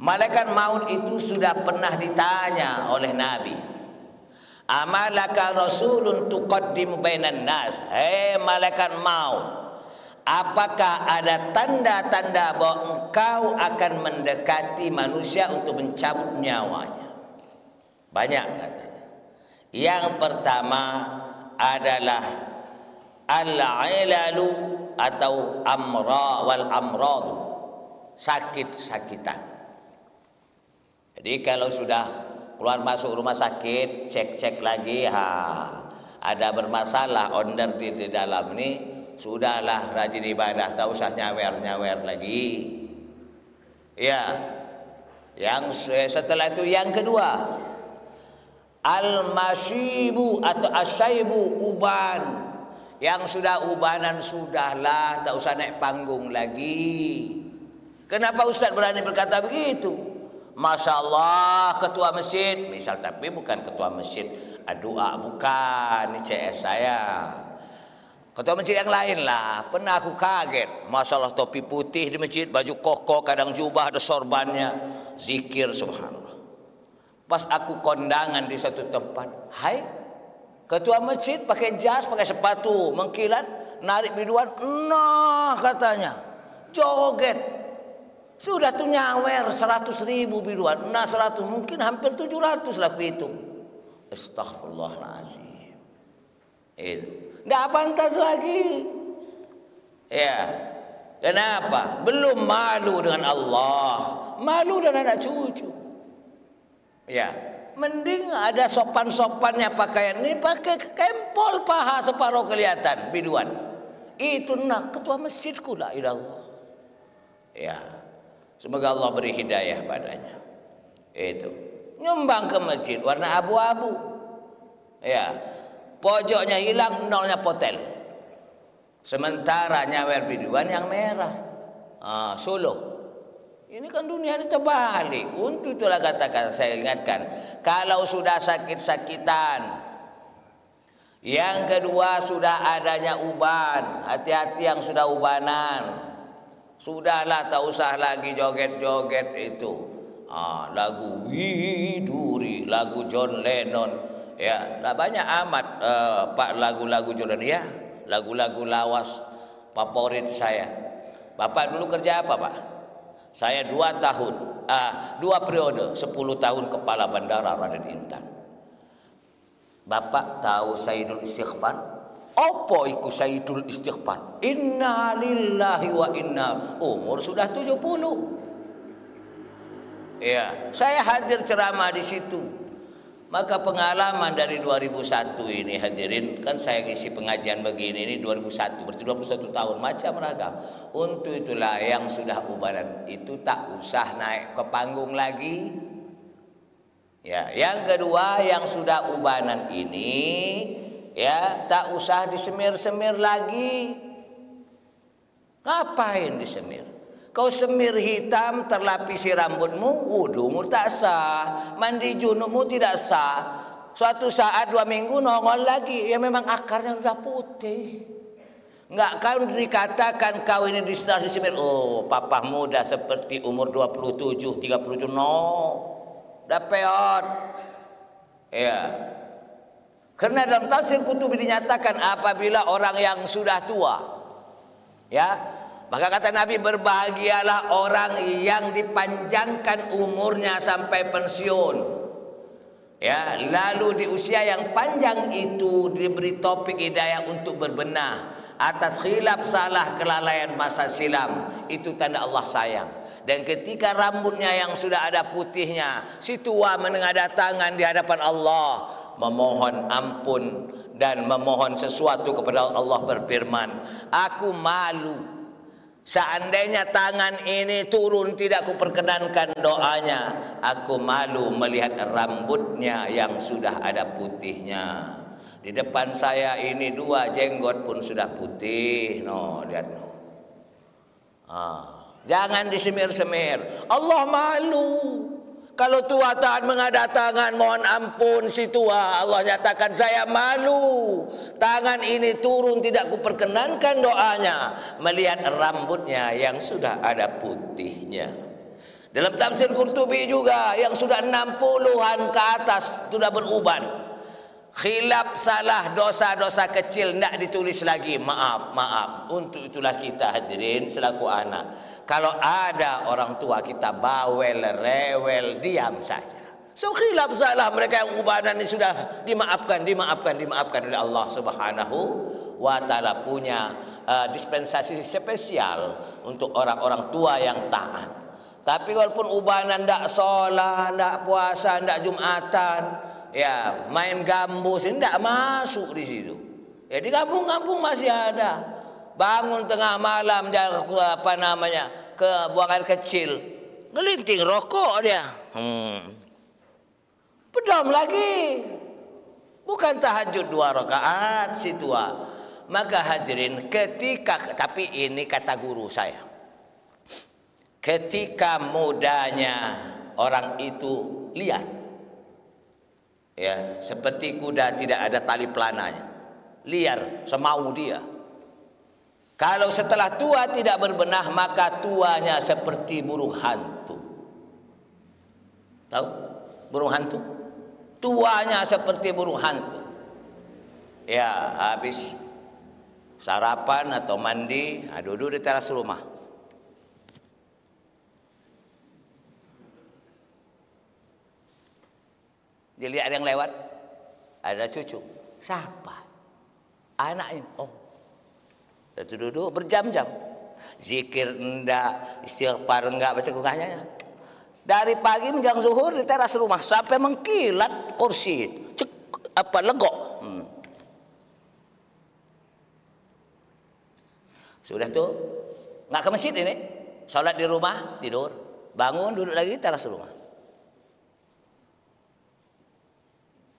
Malaikat maut itu sudah pernah ditanya oleh Nabi. Amalaka rasulun tuqaddimu bainan nas. Hei malaikat maut, apakah ada tanda-tanda bahwa engkau akan mendekati manusia untuk mencabut nyawanya? Banyak katanya. Yang pertama adalah al-ilalu atau amra wal amradu, sakit-sakitan. Jadi kalau sudah keluar masuk rumah sakit, cek-cek lagi, ada bermasalah onder di dalam ini, sudahlah rajin ibadah, tak usah nyawer-nyawer lagi. Ya. Yang setelah itu yang kedua, al-masyibu atau asyaibu, uban. Yang sudah ubanan sudahlah, tak usah naik panggung lagi. Kenapa Ustaz berani berkata begitu? Masya Allah, ketua masjid misal, tapi bukan ketua masjid doa, bukan, ini CS saya. Ketua masjid yang lain lah. Pernah aku kaget, Masya Allah, topi putih di masjid, baju koko, kadang jubah ada sorbannya, zikir subhanallah. Pas aku kondangan di satu tempat, hai, ketua masjid pakai jas, pakai sepatu, mengkilat, narik biduan, nah katanya, joget. Sudah tuh nyawer 100.000 biduan, nah 100 mungkin hampir 700 lah itu. Astaghfirullahaladzim. Itu nggak pantas lagi. Ya, kenapa? Belum malu dengan Allah, malu dengan anak cucu. Ya, mending ada sopan-sopannya pakaian ini, pakai kempol paha separuh kelihatan biduan. Itu nak ketua masjidku, la ilallah. Ya. Semoga Allah beri hidayah padanya. Itu nyumbang ke masjid warna abu-abu. Ya, pojoknya hilang, nolnya potel. Sementara nyawer biduan yang merah. Solo. Ini kan dunia ini terbalik. Untuk itulah katakan, saya ingatkan, kalau sudah sakit-sakitan, yang kedua sudah adanya uban, hati-hati yang sudah ubanan. Sudahlah, tak usah lagi joget-joget itu. Lagu Widuri, lagu John Lennon, ya, banyak amat Pak lagu-lagu John Lennon, ya, lagu-lagu lawas favorit saya. Bapak dulu kerja apa, Pak? Saya 2 tahun, 2 periode, 10 tahun kepala bandara Raden Intan. Bapak tahu Sayyidul Istighfar? Apa iku Sayyidul Istighfar? Inna lillahi wa inna, umur sudah 70. Ya, saya hadir ceramah di situ. Maka pengalaman dari 2001 ini hadirin, kan saya ngisi pengajian begini ini 2001, berarti 21 tahun, macam ragam. Untuk itulah yang sudah ubanan itu tak usah naik ke panggung lagi. Ya, yang kedua yang sudah ubanan ini, ya, tak usah disemir-semir lagi. Ngapain disemir? Kau semir hitam terlapisi rambutmu, wudumu tak sah, mandi junubmu tidak sah. Suatu saat 2 minggu nongol lagi, ya memang akarnya sudah putih. Enggak kau dikatakan kau ini disemir, oh papa muda seperti umur 27, 37, no. Dah peot. Ya. Karena dalam tafsir Qutubi dinyatakan apabila orang yang sudah tua, ya, maka kata Nabi, berbahagialah orang yang dipanjangkan umurnya sampai pensiun. Ya, lalu di usia yang panjang itu diberi topik hidayah untuk berbenah atas khilaf salah kelalaian masa silam. Itu tanda Allah sayang. Dan ketika rambutnya yang sudah ada putihnya, si tua menengadah tangan di hadapan Allah, memohon ampun dan memohon sesuatu kepada Allah, berfirman, aku malu seandainya tangan ini turun tidak kuperkenankan doanya. Aku malu melihat rambutnya yang sudah ada putihnya. Di depan saya ini 2 jenggot pun sudah putih. No, lihat no. Jangan disemir-semir. Allah malu. Kalau tua taat mengadah tangan, mohon ampun si tua, Allah nyatakan saya malu. Tangan ini turun tidak kuperkenankan doanya melihat rambutnya yang sudah ada putihnya. Dalam tafsir Qurtubi juga yang sudah 60-an ke atas sudah beruban. Khilaf, salah, dosa-dosa kecil tidak ditulis lagi. Maaf. Untuk itulah kita hadirin selaku anak, kalau ada orang tua kita bawel, rewel, diam saja. So khilaf, salah, mereka yang ubanan ini sudah dimaafkan oleh Allah Subhanahu wa taala. Punya dispensasi spesial untuk orang-orang tua yang taat. Tapi walaupun ubanan ndak sholat, ndak puasa, ndak jumatan, ya main gambus, ndak masuk di situ. Ya di kampung-kampung masih ada. Bangun tengah malam dia ke buang air kecil, ngelinting rokok dia. Pedam lagi. Bukan tahajud 2 rakaat si tua. Maka hadirin, tapi ini kata guru saya, ketika mudanya orang itu liar, ya seperti kuda tidak ada tali pelananya, liar semau dia. Kalau setelah tua tidak berbenah, maka tuanya seperti burung hantu. Tahu burung hantu? Tuanya seperti burung hantu. Ya habis sarapan atau mandi, duduk di teras rumah. Dia lihat ada yang lewat, ada cucu. Siapa? Anaknya. Oh, itu duduk berjam-jam. Zikir enggak, istighfar enggak, baca Qur'annya. Dari pagi menjelang zuhur di teras rumah sampai mengkilat kursi. Legok. Sudah tuh nggak ke masjid ini, sholat di rumah, tidur, bangun duduk lagi di teras rumah.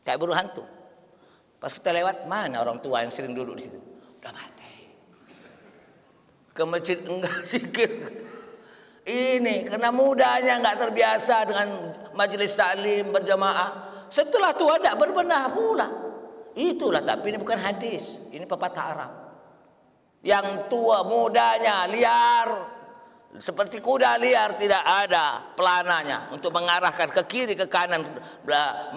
Kayak burung hantu. Pas kita lewat, mana orang tua yang sering duduk di situ? Udah mati. Ke masjid enggak zikir. Ini karena mudanya enggak terbiasa dengan majelis taklim berjamaah. Setelah tua enggak berbenah pula. Itulah, tapi ini bukan hadis. Ini pepatah Arab. Yang tua mudanya liar. Seperti kuda liar, tidak ada pelananya untuk mengarahkan ke kiri ke kanan,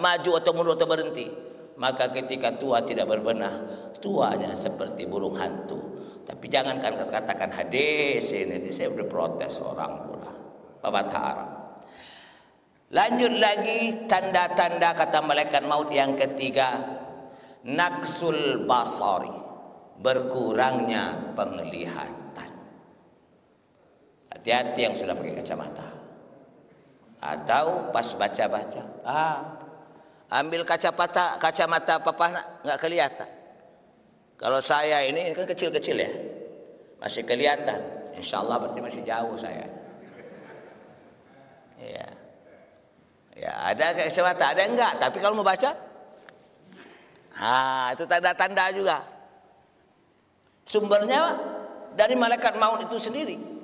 maju atau mundur atau berhenti. Maka ketika tua tidak berbenah, tuanya seperti burung hantu. Tapi jangankan katakan hadis ini, saya berprotes orang pula. Pepatah Arab. Lanjut lagi, tanda-tanda kata malaikat maut yang ketiga, naksul basari, berkurangnya penglihatan. Hati-hati yang sudah pakai kacamata. Atau pas baca-baca, ambil kacamata papa nggak kelihatan. Kalau saya ini kan kecil-kecil ya, masih kelihatan. Insya Allah berarti masih jauh saya. Ya ada kacamata, ada enggak. Tapi kalau mau baca, itu tanda-tanda juga. Sumbernya dari malaikat maut itu sendiri.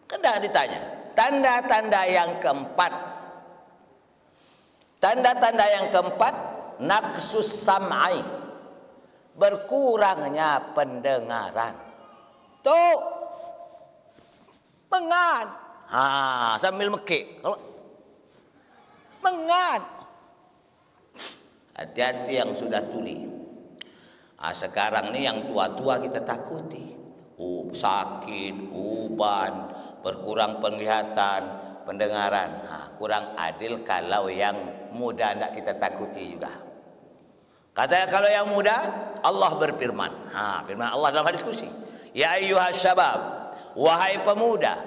Kan dah ditanya. Tanda-tanda yang keempat. Tanda-tanda yang keempat, naqsus sam'i, berkurangnya pendengaran. Tuh, mengan. Sambil mekik. Kalau mengan. Hati-hati yang sudah tuli. Sekarang ini yang tua-tua kita takuti. Sakit, uban, berkurang penglihatan, pendengaran. Kurang adil kalau yang muda tidak kita takuti juga. Katanya kalau yang muda, Allah berfirman. Firman Allah dalam hadis qudsi. Ya ayyuhas syabab, wahai pemuda,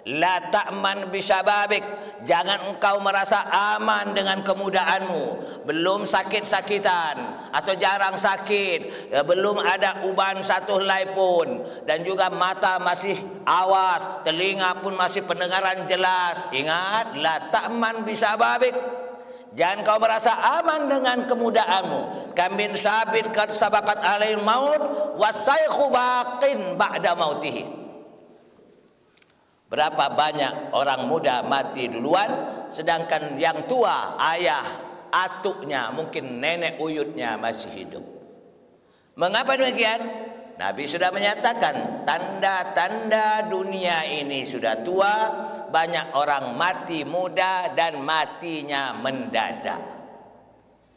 la ta'man bisyababik, jangan engkau merasa aman dengan kemudaanmu. Belum sakit-sakitan atau jarang sakit, belum ada uban satu helai pun, dan juga mata masih awas, telinga pun masih pendengaran jelas. Ingat, la ta'man bisyababik, jangan kau merasa aman dengan kemudaanmu. Kamin sabit kad sabakat alail maut wasaykhu baqin ba'da mautihi. Berapa banyak orang muda mati duluan, sedangkan yang tua, ayah, atuknya, mungkin nenek uyutnya masih hidup. Mengapa demikian? Nabi sudah menyatakan tanda-tanda dunia ini sudah tua, banyak orang mati muda dan matinya mendadak.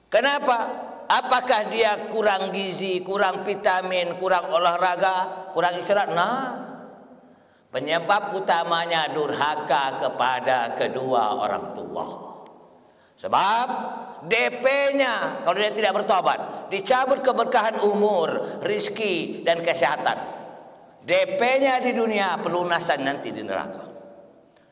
Kenapa? Apakah dia kurang gizi, kurang vitamin, kurang olahraga, kurang istirahat? Nah, penyebab utamanya durhaka kepada kedua orang tua. Sebab DP-nya kalau dia tidak bertobat, dicabut keberkahan umur, rizki dan kesehatan. DP-nya di dunia, pelunasan nanti di neraka.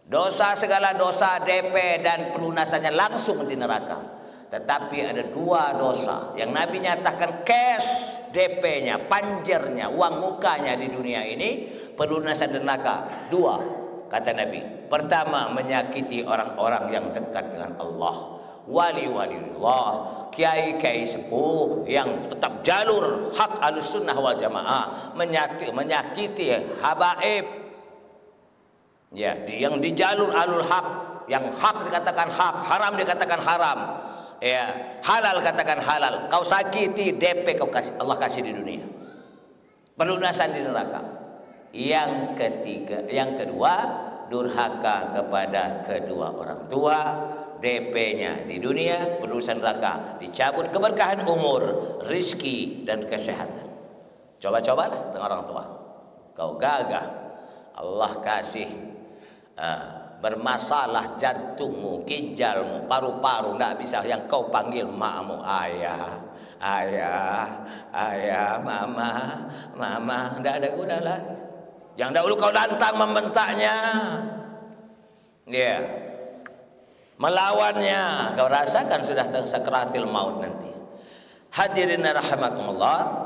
Dosa, segala dosa, DP dan pelunasannya langsung di neraka. Tetapi ada dua dosa yang Nabi nyatakan cash DP-nya, panjernya, uang mukanya di dunia ini, pelunasan di neraka. Dua, kata Nabi. Pertama, menyakiti orang-orang yang dekat dengan Allah. Wali-waliullah, kiai-kiai sepuh yang tetap jalur hak Ahlussunnah wal Jamaah, menyakiti habaib. Ya, yang di jalur alul hak, yang hak dikatakan hak, haram dikatakan haram. Ya, halal katakan halal. Kau sakiti, DP kau kasih, Allah kasih di dunia. Pelunasan di neraka. Yang kedua, durhaka kepada kedua orang tua. DP-nya di dunia, pelunasan neraka, dicabut keberkahan umur, rizki dan kesehatan. Coba-cobalah dengan orang tua. Kau gagah, Allah kasih bermasalah jantungmu, ginjalmu, paru-paru, tidak bisa yang kau panggil makmu, ayah, ayah, ayah, mama, mama, tidak ada guna lagi. Yang dahulu kau lantang membentaknya, ya, melawannya, kau rasakan sudah sakratil maut nanti. Hadirin rahimakumullah.